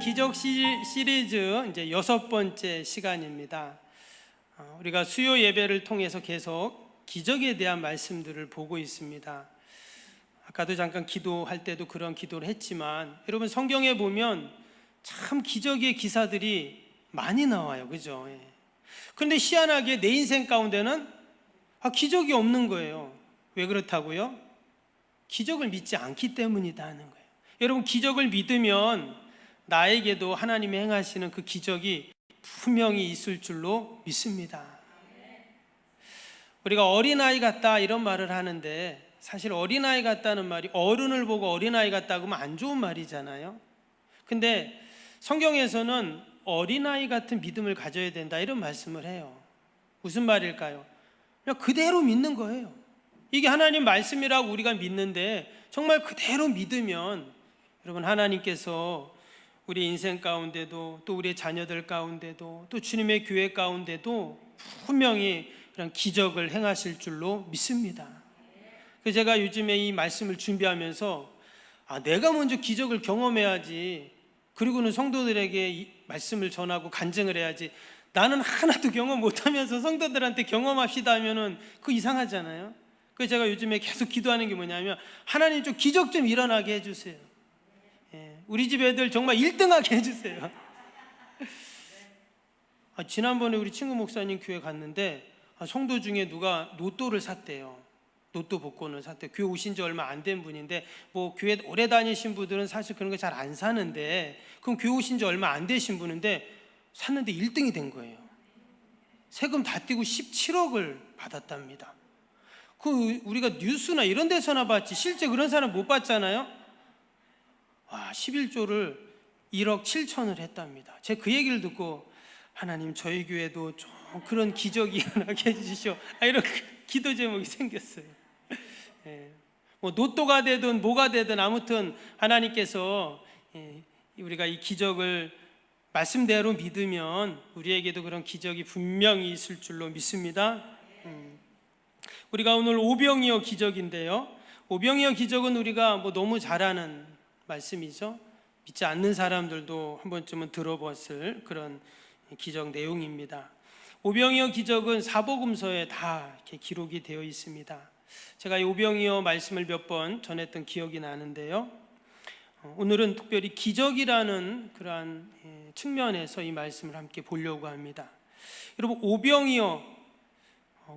기적 시리즈 이제 6번째 시간입니다. 우리가 수요 예배를 통해서 계속 기적에 대한 말씀들을 보고 있습니다. 아까도 잠깐 기도할 때도 그런 기도를 했지만, 여러분 성경에 보면 참 기적의 기사들이 많이 나와요, 그죠? 그런데 희한하게 내 인생 가운데는 기적이 없는 거예요. 왜 그렇다고요? 기적을 믿지 않기 때문이다 하는 거예요. 여러분, 기적을 믿으면 나에게도 하나님이 행하시는 그 기적이 분명히 있을 줄로 믿습니다. 우리가 어린아이 같다 이런 말을 하는데, 사실 어린아이 같다는 말이 어른을 보고 어린아이 같다고 하면 안 좋은 말이잖아요. 근데 성경에서는 어린아이 같은 믿음을 가져야 된다 이런 말씀을 해요. 무슨 말일까요? 그냥 그대로 믿는 거예요. 이게 하나님 말씀이라고 우리가 믿는데, 정말 그대로 믿으면 여러분, 하나님께서 우리 인생 가운데도, 또 우리의 자녀들 가운데도, 또 주님의 교회 가운데도 분명히 그런 기적을 행하실 줄로 믿습니다. 그래서 제가 요즘에 이 말씀을 준비하면서 내가 먼저 기적을 경험해야지, 그리고는 성도들에게 이 말씀을 전하고 간증을 해야지, 나는 하나도 경험 못하면서 성도들한테 경험합시다 하면은 그거 이상하잖아요. 그래서 제가 요즘에 계속 기도하는 게 뭐냐면, 하나님 좀 기적 좀 일어나게 해주세요. 우리 집 애들 정말 1등하게 해주세요. 지난번에 우리 친구 목사님 교회 갔는데 성도 중에 누가 로또를 샀대요. 로또 복권을 샀대요. 교회 오신 지 얼마 안 된 분인데, 뭐 교회 오래 다니신 분들은 사실 그런 거 잘 안 사는데, 그럼 교회 오신 지 얼마 안 되신 분인데 샀는데 1등이 된 거예요. 세금 다 떼고 17억을 받았답니다. 우리가 뉴스나 이런 데서나 봤지 실제 그런 사람 못 봤잖아요. 11조를 1억 7천을 했답니다. 제가 그 얘기를 듣고, 하나님 저희 교회도 좀 그런 기적이 일어나게 해주시오, 이런 기도 제목이 생겼어요. 뭐 로또가 되든 뭐가 되든 아무튼 하나님께서 우리가 이 기적을 말씀대로 믿으면 우리에게도 그런 기적이 분명히 있을 줄로 믿습니다. 우리가 오늘 오병이어 기적인데요, 오병이어 기적은 우리가 뭐 너무 잘 아는 말씀이죠. 믿지 않는 사람들도 한 번쯤은 들어봤을 그런 기적 내용입니다. 오병이어 기적은 사복음서에 다 이렇게 기록이 되어 있습니다. 제가 이 오병이어 말씀을 몇 번 전했던 기억이 나는데요, 오늘은 특별히 기적이라는 그러한 측면에서 이 말씀을 함께 보려고 합니다. 여러분, 오병이어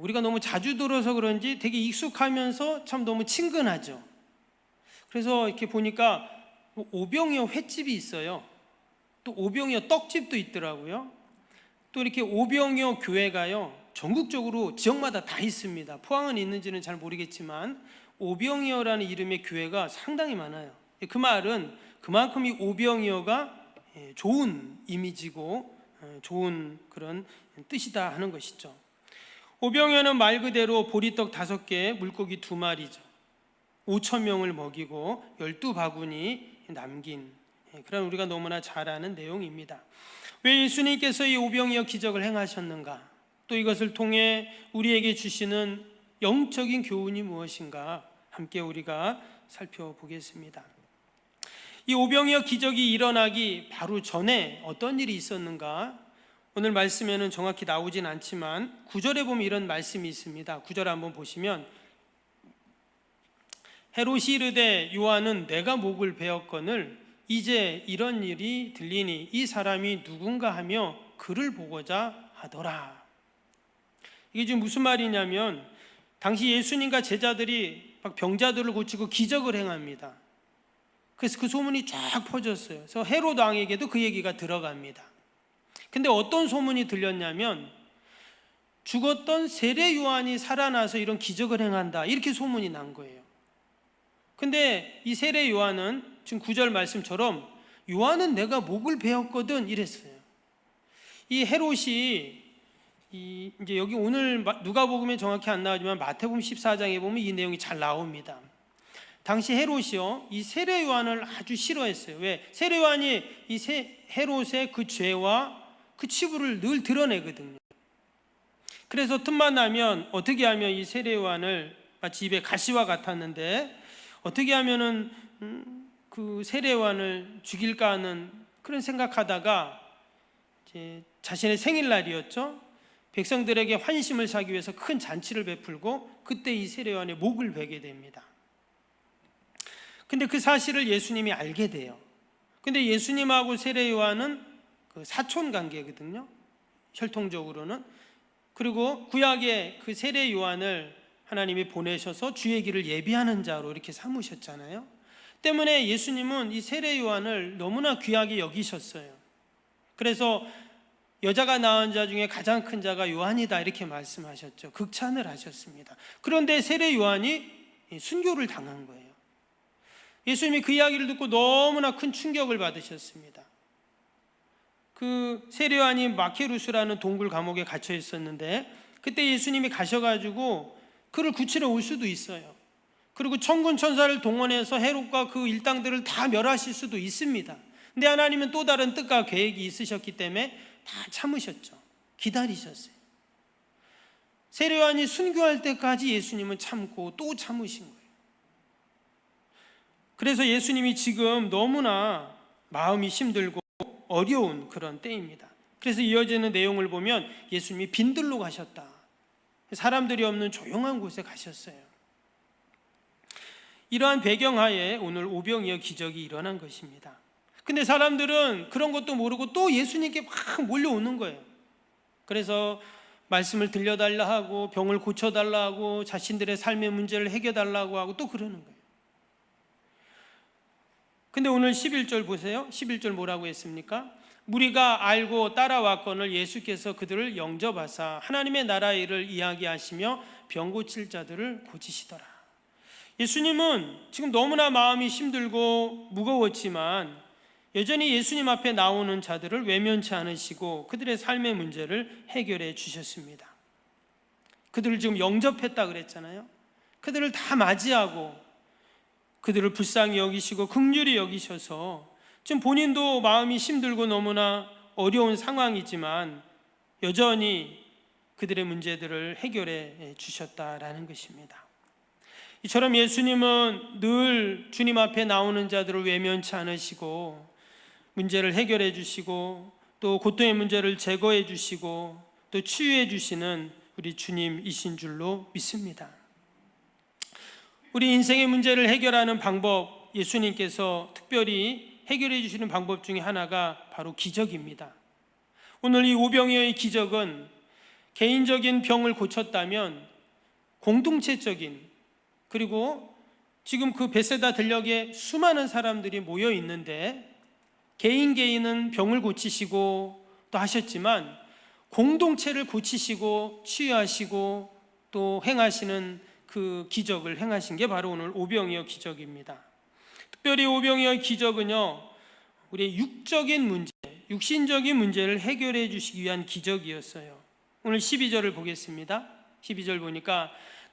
우리가 너무 자주 들어서 그런지 되게 익숙하면서 참 너무 친근하죠. 그래서 이렇게 보니까 오병이어 횟집이 있어요. 또 오병이어 떡집도 있더라고요. 또 이렇게 오병이어 교회가요, 전국적으로 지역마다 다 있습니다. 포항은 있는지는 잘 모르겠지만 오병이어라는 이름의 교회가 상당히 많아요. 그 말은 그만큼 이 오병이어가 좋은 이미지고 좋은 그런 뜻이다 하는 것이죠. 오병이어는 말 그대로 보리떡 5개, 물고기 2마리죠. 5,000명을 먹이고 12바구니 남긴 그런 우리가 너무나 잘 아는 내용입니다. 왜 예수님께서 이 오병이어 기적을 행하셨는가? 또 이것을 통해 우리에게 주시는 영적인 교훈이 무엇인가? 함께 우리가 살펴보겠습니다. 이 오병이어 기적이 일어나기 바로 전에 어떤 일이 있었는가? 오늘 말씀에는 정확히 나오진 않지만 9절에 보면 이런 말씀이 있습니다. 9절 한번 보시면, 헤롯이 이르되 요한은 내가 목을 베었거늘 이제 이런 일이 들리니 이 사람이 누군가 하며 그를 보고자 하더라. 이게 지금 무슨 말이냐면, 당시 예수님과 제자들이 막 병자들을 고치고 기적을 행합니다. 그래서 그 소문이 쫙 퍼졌어요. 그래서 헤롯 왕에게도 그 얘기가 들어갑니다. 근데 어떤 소문이 들렸냐면, 죽었던 세례 요한이 살아나서 이런 기적을 행한다, 이렇게 소문이 난 거예요. 근데 이 세례 요한은 지금 9절 말씀처럼 요한은 내가 목을 베었거든 이랬어요. 이 헤롯이 이제 여기 오늘 누가복음에 정확히 안 나오지만 마태복음 14장에 보면 이 내용이 잘 나옵니다. 당시 헤롯이요, 이 세례 요한을 아주 싫어했어요. 왜? 세례 요한이 이 헤롯의 그 죄와 그 치부를 늘 드러내거든요. 그래서 틈만 나면 어떻게 하면 이 세례 요한을 마치 입에 가시와 같았는데 어떻게 하면은 그 세례 요한을 죽일까 하는 그런 생각하다가 이제 자신의 생일날이었죠. 백성들에게 환심을 사기 위해서 큰 잔치를 베풀고 그때 이 세례요한의 목을 베게 됩니다. 근데 그 사실을 예수님이 알게 돼요. 근데 예수님하고 세례요한은 그 사촌 관계거든요, 혈통적으로는. 그리고 구약의 그 세례요한을 하나님이 보내셔서 주의 길을 예비하는 자로 이렇게 삼으셨잖아요. 때문에 예수님은 이 세례요한을 너무나 귀하게 여기셨어요. 그래서 여자가 낳은 자 중에 가장 큰 자가 요한이다 이렇게 말씀하셨죠. 극찬을 하셨습니다. 그런데 세례요한이 순교를 당한 거예요. 예수님이 그 이야기를 듣고 너무나 큰 충격을 받으셨습니다. 그 세례요한이 마케루스라는 동굴 감옥에 갇혀 있었는데 그때 예수님이 가셔가지고 그를 구치러 올 수도 있어요. 그리고 천군 천사를 동원해서 헤롯과 그 일당들을 다 멸하실 수도 있습니다. 근데 하나님은 또 다른 뜻과 계획이 있으셨기 때문에 다 참으셨죠. 기다리셨어요. 세례요한이 순교할 때까지 예수님은 참고 또 참으신 거예요. 그래서 예수님이 지금 너무나 마음이 힘들고 어려운 그런 때입니다. 그래서 이어지는 내용을 보면 예수님이 빈들로 가셨다. 사람들이 없는 조용한 곳에 가셨어요. 이러한 배경하에 오늘 오병이어 기적이 일어난 것입니다. 근데 사람들은 그런 것도 모르고 또 예수님께 막 몰려오는 거예요. 그래서 말씀을 들려달라 하고 병을 고쳐달라 하고 자신들의 삶의 문제를 해결달라고 하고 또 그러는 거예요. 근데 오늘 11절 보세요. 11절 뭐라고 했습니까? 무리가 알고 따라왔거늘 예수께서 그들을 영접하사 하나님의 나라의 일을 이야기하시며 병 고칠 자들을 고치시더라. 예수님은 지금 너무나 마음이 힘들고 무거웠지만 여전히 예수님 앞에 나오는 자들을 외면치 않으시고 그들의 삶의 문제를 해결해 주셨습니다. 그들을 지금 영접했다 그랬잖아요. 그들을 다 맞이하고 그들을 불쌍히 여기시고 긍휼히 여기셔서 지금 본인도 마음이 힘들고 너무나 어려운 상황이지만 여전히 그들의 문제들을 해결해 주셨다라는 것입니다. 이처럼 예수님은 늘 주님 앞에 나오는 자들을 외면치 않으시고 문제를 해결해 주시고 또 고통의 문제를 제거해 주시고 또 치유해 주시는 우리 주님이신 줄로 믿습니다. 우리 인생의 문제를 해결하는 방법, 예수님께서 특별히 해결해 주시는 방법 중에 하나가 바로 기적입니다. 오늘 이 오병이어의 기적은 개인적인 병을 고쳤다면 공동체적인, 그리고 지금 그 베세다 들녘에 수많은 사람들이 모여 있는데 개인은 병을 고치시고 또 하셨지만 공동체를 고치시고 치유하시고 또 행하시는 그 기적을 행하신 게 바로 오늘 오병이어 기적입니다. 특별히 오병이어 기적은요, 우리의 육적인 문제, 육신적인 문제를 해결해 주시기 위한 기적이었어요. 오늘 12절을 보겠습니다. 12절 보니까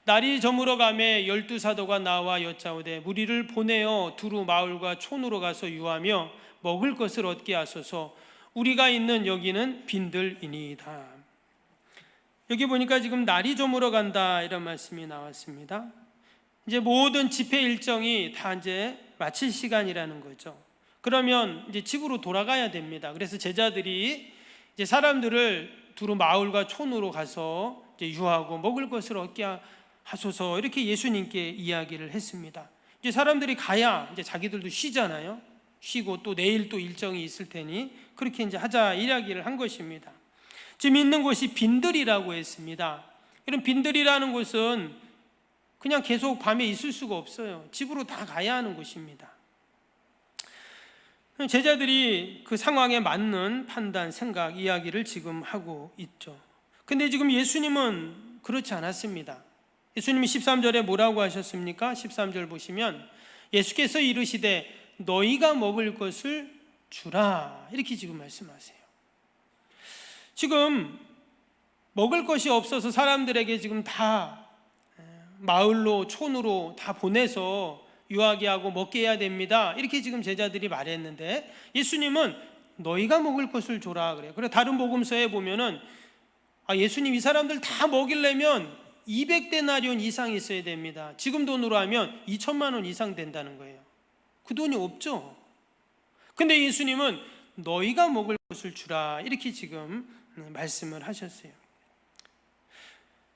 날이 저물어 가매 12사도가 나와 여짜오되 무리를 보내어 두루 마을과 촌으로 가서 유하며 먹을 것을 얻게 하소서. 우리가 있는 여기는 빈들이니이다. 여기 보니까 지금 날이 저물어 간다 이런 말씀이 나왔습니다. 이제 모든 집회 일정이 다 이제 마칠 시간이라는 거죠. 그러면 이제 집으로 돌아가야 됩니다. 그래서 제자들이 이제 사람들을 두루 마을과 촌으로 가서 이제 유하고 먹을 것을 얻게 하소서 이렇게 예수님께 이야기를 했습니다. 이제 사람들이 가야 이제 자기들도 쉬잖아요. 쉬고 또 내일 또 일정이 있을 테니 그렇게 이제 하자 이야기를 한 것입니다. 지금 있는 곳이 빈들이라고 했습니다. 이런 빈들이라는 곳은 그냥 계속 밤에 있을 수가 없어요. 집으로 다 가야 하는 곳입니다. 제자들이 그 상황에 맞는 판단, 생각, 이야기를 지금 하고 있죠. 근데 지금 예수님은 그렇지 않았습니다. 예수님이 13절에 뭐라고 하셨습니까? 13절 보시면 예수께서 이르시되 너희가 먹을 것을 주라 이렇게 지금 말씀하세요. 지금 먹을 것이 없어서 사람들에게 지금 다 마을로 촌으로 다 보내서 유하게 하고 먹게 해야 됩니다 이렇게 지금 제자들이 말했는데 예수님은 너희가 먹을 것을 줘라 그래요. 그래서 다른 복음서에 보면은 예수님 이 사람들 다 먹이려면 200데나리온 이상 있어야 됩니다. 지금 돈으로 하면 2천만 원 이상 된다는 거예요. 그 돈이 없죠. 근데 예수님은 너희가 먹을 것을 주라, 이렇게 지금 말씀을 하셨어요.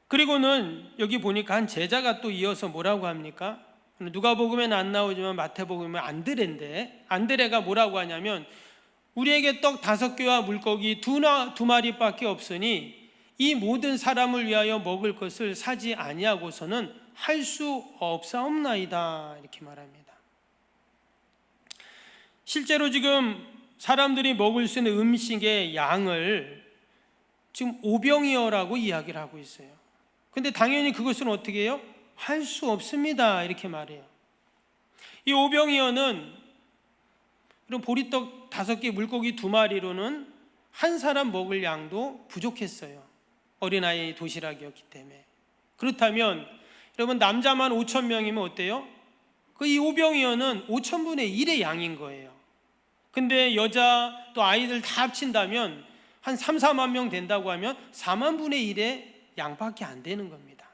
그리고는 여기 보니까 한 제자가 또 이어서 뭐라고 합니까? 누가복음에는 안 나오지만 마태복음에 안드레인데, 안드레가 뭐라고 하냐면 우리에게 떡 5개와 물고기 2마리밖에 없으니 이 모든 사람을 위하여 먹을 것을 사지 아니하고서는 할 수 없사옵나이다, 이렇게 말합니다. 실제로 지금 사람들이 먹을 수 있는 음식의 양을 지금 5병이어라고 이야기를 하고 있어요. 근데 당연히 그것은 어떻게 해요? 할 수 없습니다, 이렇게 말해요. 이 5병이어는 이런 보리떡 5개, 물고기 2마리로는 한 사람 먹을 양도 부족했어요. 어린아이 도시락이었기 때문에. 그렇다면 여러분, 남자만 5,000명이면 어때요? 그 이 5병이어는 5,000분의 1의 양인 거예요. 근데 여자 또 아이들 다 합친다면 한 3, 4만 명 된다고 하면 4만 분의 1의 양밖에 안 되는 겁니다.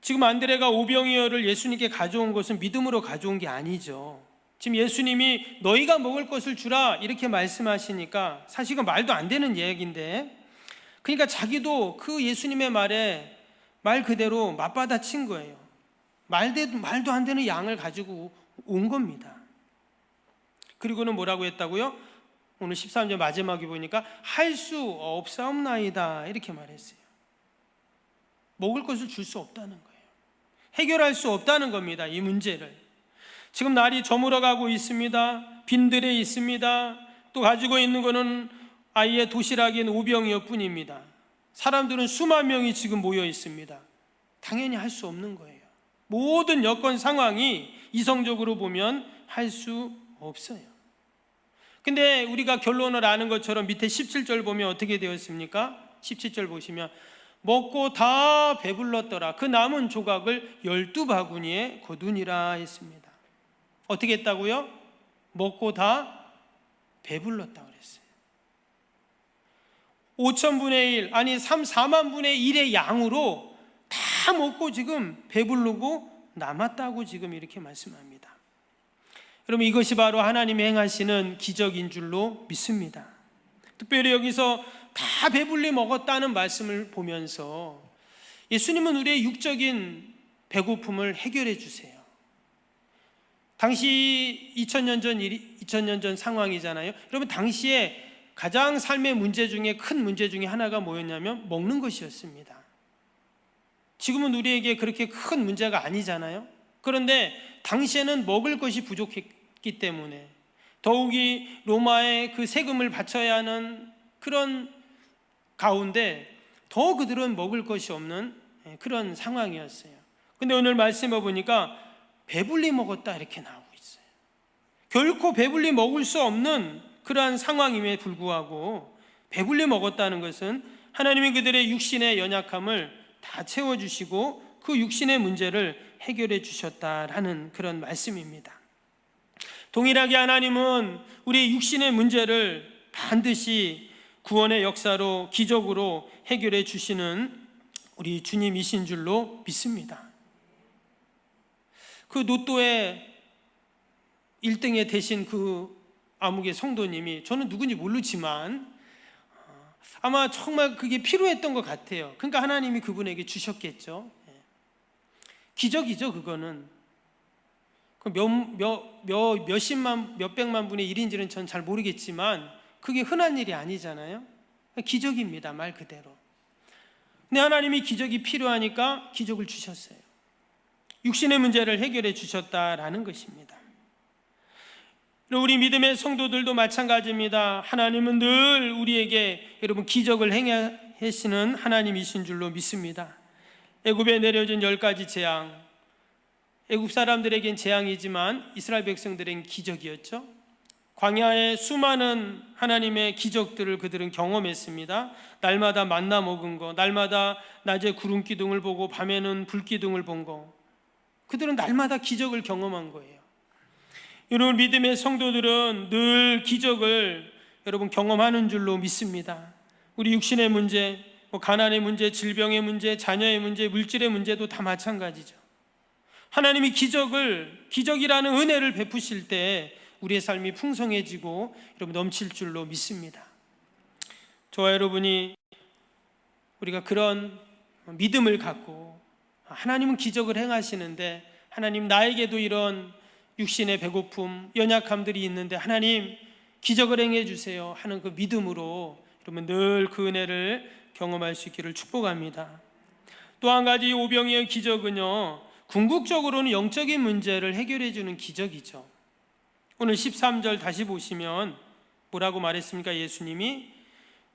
지금 안드레가 5병이어를 예수님께 가져온 것은 믿음으로 가져온 게 아니죠. 지금 예수님이 너희가 먹을 것을 주라, 이렇게 말씀하시니까 사실 은 말도 안 되는 이야기인데, 그러니까 자기도 그 예수님의 말에 말 그대로 맞받아친 거예요. 말도 안 되는 양을 가지고 온 겁니다. 그리고는 뭐라고 했다고요? 오늘 13절 마지막에 보니까 할 수 없사옵나이다, 이렇게 말했어요. 먹을 것을 줄 수 없다는 거예요. 해결할 수 없다는 겁니다, 이 문제를. 지금 날이 저물어가고 있습니다. 빈들에 있습니다. 또 가지고 있는 거는 아이의 도시락인 5병이어 뿐입니다. 사람들은 수만 명이 지금 모여 있습니다. 당연히 할 수 없는 거예요. 모든 여건 상황이 이성적으로 보면 할 수 없어요. 근데 우리가 결론을 아는 것처럼 밑에 17절 보면 어떻게 되었습니까? 17절 보시면 먹고 다 배불렀더라. 그 남은 조각을 12바구니에 거두니라 했습니다. 어떻게 했다고요? 먹고 다 배불렀다고 그랬어요. 5,000분의 1, 아니 3, 4만 분의 1의 양으로 다 먹고 지금 배부르고 남았다고 지금 이렇게 말씀합니다. 여러분, 이것이 바로 하나님이 행하시는 기적인 줄로 믿습니다. 특별히 여기서 다 배불리 먹었다는 말씀을 보면서 예수님은 우리의 육적인 배고픔을 해결해 주세요. 당시 2000년 전 상황이잖아요. 여러분, 당시에 가장 삶의 문제 중에 큰 문제 중에 하나가 뭐였냐면 먹는 것이었습니다. 지금은 우리에게 그렇게 큰 문제가 아니잖아요. 그런데 당시에는 먹을 것이 부족했기 때문에 더욱이 로마에 그 세금을 바쳐야 하는 그런 가운데 더 그들은 먹을 것이 없는 그런 상황이었어요. 근데 오늘 말씀해 보니까 배불리 먹었다, 이렇게 나오고 있어요. 결코 배불리 먹을 수 없는 그러한 상황임에 불구하고 배불리 먹었다는 것은 하나님이 그들의 육신의 연약함을 다 채워주시고 그 육신의 문제를 해결해 주셨다라는 그런 말씀입니다. 동일하게 하나님은 우리 육신의 문제를 반드시 구원의 역사로 기적으로 해결해 주시는 우리 주님이신 줄로 믿습니다. 그 노또의 1등에 되신 그 암흑의 성도님이, 저는 누군지 모르지만 아마 정말 그게 필요했던 것 같아요. 그러니까 하나님이 그분에게 주셨겠죠. 기적이죠, 그거는. 몇백만 분의 1인지는 전 잘 모르겠지만 그게 흔한 일이 아니잖아요. 기적입니다, 말 그대로. 근데 하나님이 기적이 필요하니까 기적을 주셨어요. 육신의 문제를 해결해 주셨다라는 것입니다. 우리 믿음의 성도들도 마찬가지입니다. 하나님은 늘 우리에게 여러분 기적을 행하시는 하나님이신 줄로 믿습니다. 애굽에 내려진 10가지 재앙, 애굽 사람들에겐 재앙이지만 이스라엘 백성들에겐 기적이었죠. 광야에 수많은 하나님의 기적들을 그들은 경험했습니다. 날마다 만나 먹은 거, 날마다 낮에 구름 기둥을 보고 밤에는 불 기둥을 본 거, 그들은 날마다 기적을 경험한 거예요. 여러분, 믿음의 성도들은 늘 기적을 여러분 경험하는 줄로 믿습니다. 우리 육신의 문제, 가난의 문제, 질병의 문제, 자녀의 문제, 물질의 문제도 다 마찬가지죠. 하나님이 기적이라는 은혜를 베푸실 때 우리의 삶이 풍성해지고 여러분 넘칠 줄로 믿습니다. 저와 여러분이 우리가 그런 믿음을 갖고 하나님은 기적을 행하시는데, 하나님 나에게도 이런 육신의 배고픔, 연약함들이 있는데 하나님 기적을 행해 주세요 하는 그 믿음으로 여러분 늘 그 은혜를 경험할 수 있기를 축복합니다. 또 한 가지 오병이의 기적은요, 궁극적으로는 영적인 문제를 해결해 주는 기적이죠. 오늘 13절 다시 보시면 뭐라고 말했습니까? 예수님이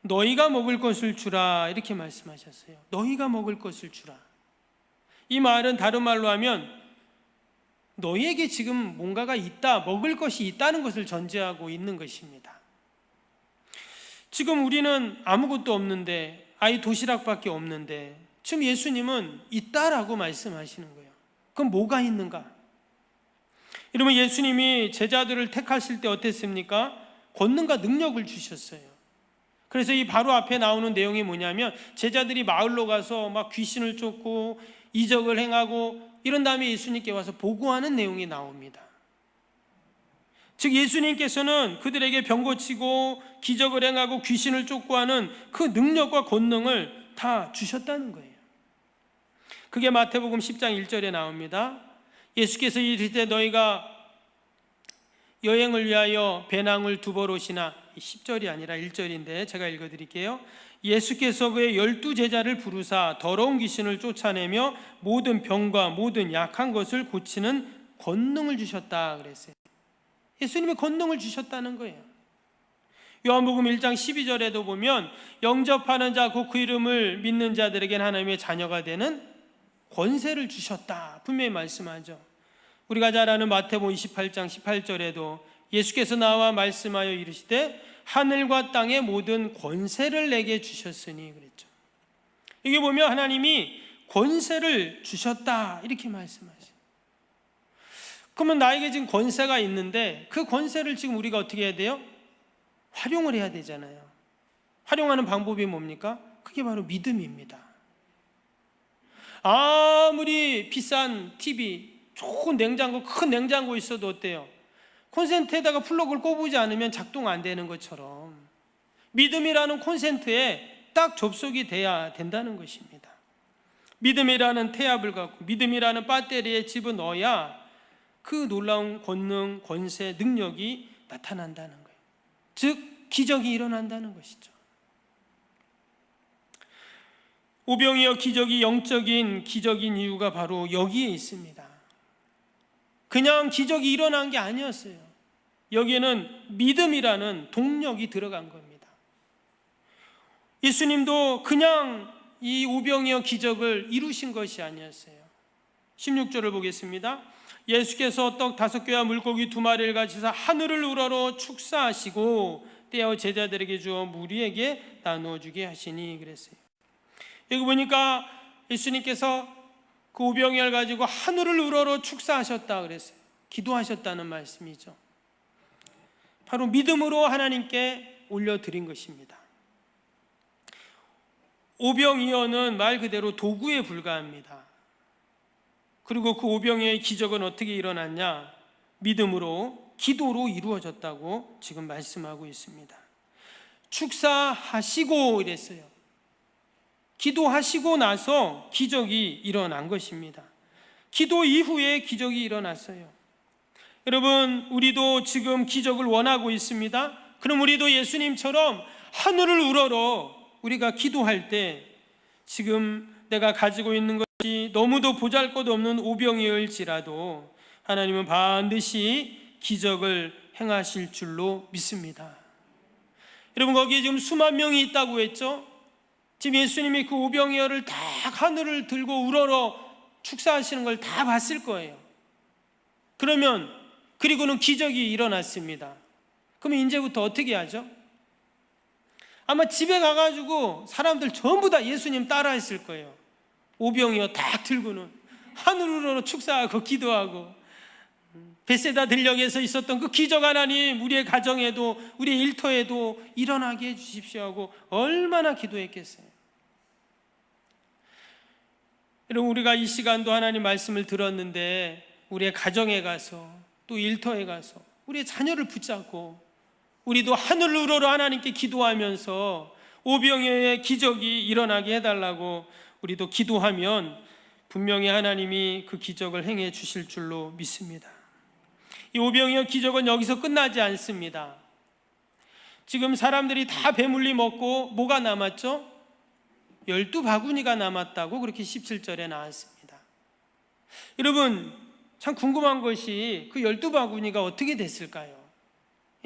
너희가 먹을 것을 주라 이렇게 말씀하셨어요. 너희가 먹을 것을 주라. 이 말은 다른 말로 하면 너희에게 지금 뭔가가 있다, 먹을 것이 있다는 것을 전제하고 있는 것입니다. 지금 우리는 아무것도 없는데, 아이 도시락밖에 없는데 지금 예수님은 있다라고 말씀하시는 거예요. 그럼 뭐가 있는가? 여러분, 예수님이 제자들을 택하실 때 어땠습니까? 권능과 능력을 주셨어요. 그래서 이 바로 앞에 나오는 내용이 뭐냐면, 제자들이 마을로 가서 막 귀신을 쫓고 이적을 행하고 이런 다음에 예수님께 와서 보고하는 내용이 나옵니다. 즉 예수님께서는 그들에게 병 고치고 기적을 행하고 귀신을 쫓고 하는 그 능력과 권능을 다 주셨다는 거예요. 그게 마태복음 10장 1절에 나옵니다. 예수께서 이르시되 너희가 여행을 위하여 배낭을 두 벌 옷이나, 10절이 아니라 1절인데 제가 읽어드릴게요. 예수께서 그의 12제자를 부르사 더러운 귀신을 쫓아내며 모든 병과 모든 약한 것을 고치는 권능을 주셨다 그랬어요. 예수님이 권능을 주셨다는 거예요. 요한복음 1장 12절에도 보면 영접하는 자 곧 그 이름을 믿는 자들에게는 하나님의 자녀가 되는 권세를 주셨다 분명히 말씀하죠. 우리가 잘 아는 마태복음 28장 18절에도 예수께서 나와 말씀하여 이르시되 하늘과 땅의 모든 권세를 내게 주셨으니 그랬죠. 이게 보면 하나님이 권세를 주셨다 이렇게 말씀하세요. 그러면 나에게 지금 권세가 있는데 그 권세를 지금 우리가 어떻게 해야 돼요? 활용을 해야 되잖아요. 활용하는 방법이 뭡니까? 그게 바로 믿음입니다. 아무리 비싼 TV, 좋은 냉장고, 큰 냉장고 있어도 어때요? 콘센트에다가 플러그를 꼽지 않으면 작동 안 되는 것처럼 믿음이라는 콘센트에 딱 접속이 돼야 된다는 것입니다. 믿음이라는 태압을 갖고 믿음이라는 배터리에 집어넣어야 그 놀라운 권능, 권세, 능력이 나타난다는 거예요. 즉 기적이 일어난다는 것이죠. 오병이어 기적이 영적인 기적인 이유가 바로 여기에 있습니다. 그냥 기적이 일어난 게 아니었어요. 여기에는 믿음이라는 동력이 들어간 겁니다. 예수님도 그냥 이 오병이어 기적을 이루신 것이 아니었어요. 16절을 보겠습니다. 예수께서 떡 5개와 물고기 2마리를 가지사 하늘을 우러러 축사하시고 떼어 제자들에게 주어 무리에게 나누어 주게 하시니 그랬어요. 여기 보니까 예수님께서 그 오병이어를 가지고 하늘을 우러러 축사하셨다 그랬어요. 기도하셨다는 말씀이죠. 바로 믿음으로 하나님께 올려드린 것입니다. 오병이어는 말 그대로 도구에 불과합니다. 그리고 그 오병이어의 기적은 어떻게 일어났냐? 믿음으로, 기도로 이루어졌다고 지금 말씀하고 있습니다. 축사하시고 이랬어요. 기도하시고 나서 기적이 일어난 것입니다. 기도 이후에 기적이 일어났어요. 여러분, 우리도 지금 기적을 원하고 있습니다. 그럼 우리도 예수님처럼 하늘을 우러러 우리가 기도할 때 지금 내가 가지고 있는 것이 너무도 보잘것없는 오병이어일지라도 하나님은 반드시 기적을 행하실 줄로 믿습니다. 여러분, 거기에 지금 수만 명이 있다고 했죠? 지금 예수님이 그 오병이어를 다 하늘을 들고 우러러 축사하시는 걸 다 봤을 거예요. 그리고는 기적이 일어났습니다. 그러면 이제부터 어떻게 하죠? 아마 집에 가가지고 사람들 전부 다 예수님 따라 했을 거예요. 오병이어 딱 들고는 하늘으로 축사하고 기도하고, 베세다 들녘에서 있었던 그 기적 하나님 우리의 가정에도 우리의 일터에도 일어나게 해주십시오 하고 얼마나 기도했겠어요. 여러분, 우리가 이 시간도 하나님 말씀을 들었는데 우리의 가정에 가서 또 일터에 가서 우리의 자녀를 붙잡고 우리도 하늘을 우러러 하나님께 기도하면서 오병이어의 기적이 일어나게 해달라고 우리도 기도하면 분명히 하나님이 그 기적을 행해 주실 줄로 믿습니다. 이 오병이어 기적은 여기서 끝나지 않습니다. 지금 사람들이 다 배물리 먹고 뭐가 남았죠? 12바구니가 남았다고 그렇게 17절에 나왔습니다. 여러분, 참 궁금한 것이 그 12바구니가 어떻게 됐을까요?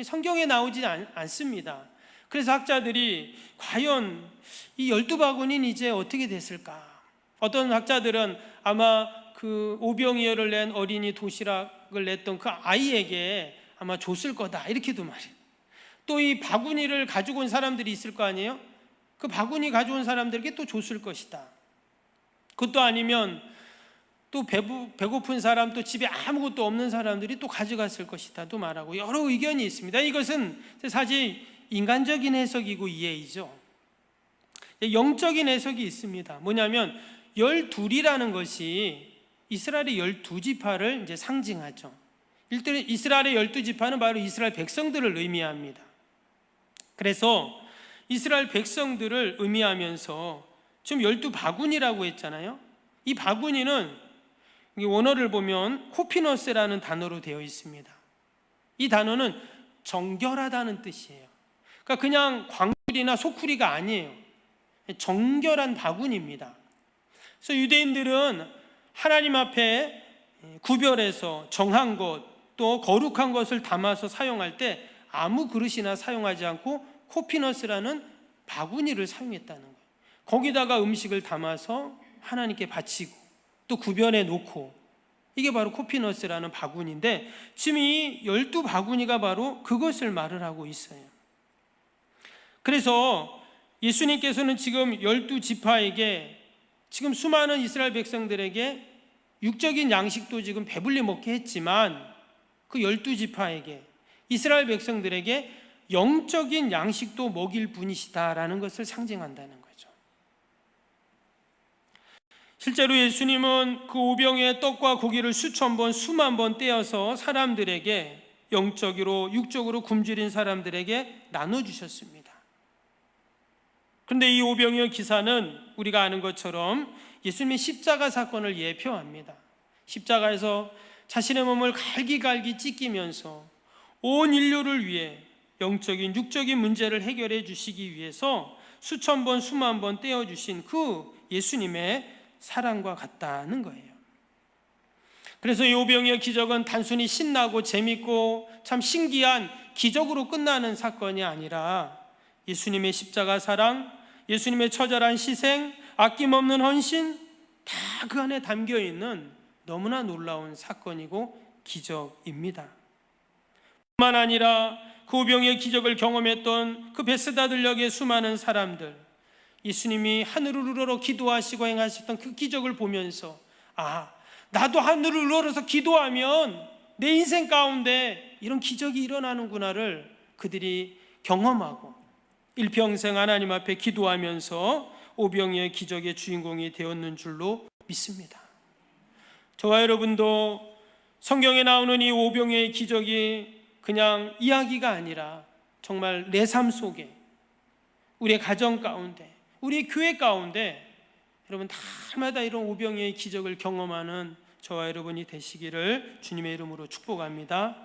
성경에 나오지 않습니다. 그래서 학자들이 과연 이 12바구니는 이제 어떻게 됐을까? 어떤 학자들은 아마 그 오병이어를 낸 어린이 도시락을 냈던 그 아이에게 아마 줬을 거다 이렇게도 말해요. 또 이 바구니를 가지고 온 사람들이 있을 거 아니에요? 그 바구니 가져온 사람들에게 또 줬을 것이다. 그것도 아니면 또 배고픈 사람, 또 집에 아무것도 없는 사람들이 또 가져갔을 것이다 또 말하고 여러 의견이 있습니다. 이것은 사실 인간적인 해석이고 이해이죠. 영적인 해석이 있습니다. 뭐냐면 12이라는 것이 이스라엘의 12지파를 이제 상징하죠. 이스라엘의 12지파는 바로 이스라엘 백성들을 의미합니다. 그래서 이스라엘 백성들을 의미하면서 지금 12바구니라고 했잖아요. 이 바구니는 원어를 보면 코피너스라는 단어로 되어 있습니다. 이 단어는 정결하다는 뜻이에요. 그러니까 그냥 광물이나 소쿠리가 아니에요. 정결한 바구니입니다. 그래서 유대인들은 하나님 앞에 구별해서 정한 것, 또 거룩한 것을 담아서 사용할 때 아무 그릇이나 사용하지 않고 코피너스라는 바구니를 사용했다는 거예요. 거기다가 음식을 담아서 하나님께 바치고 또 구별해 놓고, 이게 바로 코피너스라는 바구니인데 지금 이 12바구니가 바로 그것을 말을 하고 있어요. 그래서 예수님께서는 지금 12지파에게 지금 수많은 이스라엘 백성들에게 육적인 양식도 지금 배불리 먹게 했지만 그 12지파에게 이스라엘 백성들에게 영적인 양식도 먹일 분이시다라는 것을 상징한다는 거죠. 실제로 예수님은 그 오병이어의 떡과 고기를 수천 번, 수만 번 떼어서 사람들에게 영적으로, 육적으로 굶주린 사람들에게 나눠주셨습니다. 그런데 이 오병이어 기사는 우리가 아는 것처럼 예수님의 십자가 사건을 예표합니다. 십자가에서 자신의 몸을 갈기갈기 찢기면서 온 인류를 위해 영적인, 육적인 문제를 해결해 주시기 위해서 수천 번, 수만 번 떼어주신 그 예수님의 사랑과 같다는 거예요. 그래서 이 오병이어 기적은 단순히 신나고 재밌고 참 신기한 기적으로 끝나는 사건이 아니라 예수님의 십자가 사랑, 예수님의 처절한 희생, 아낌없는 헌신, 다 그 안에 담겨있는 너무나 놀라운 사건이고 기적입니다. 뿐만 아니라 그 오병이어 기적을 경험했던 그 베스다 들녘의 수많은 사람들, 예수님이 하늘을 우러러 기도하시고 행하셨던 그 기적을 보면서 나도 하늘을 우러러서 기도하면 내 인생 가운데 이런 기적이 일어나는구나를 그들이 경험하고 일평생 하나님 앞에 기도하면서 오병이어 기적의 주인공이 되었는 줄로 믿습니다. 저와 여러분도 성경에 나오는 이 오병이어의 기적이 그냥 이야기가 아니라 정말 내 삶 속에, 우리의 가정 가운데, 우리 교회 가운데 여러분 날마다 이런 오병이어의 기적을 경험하는 저와 여러분이 되시기를 주님의 이름으로 축복합니다.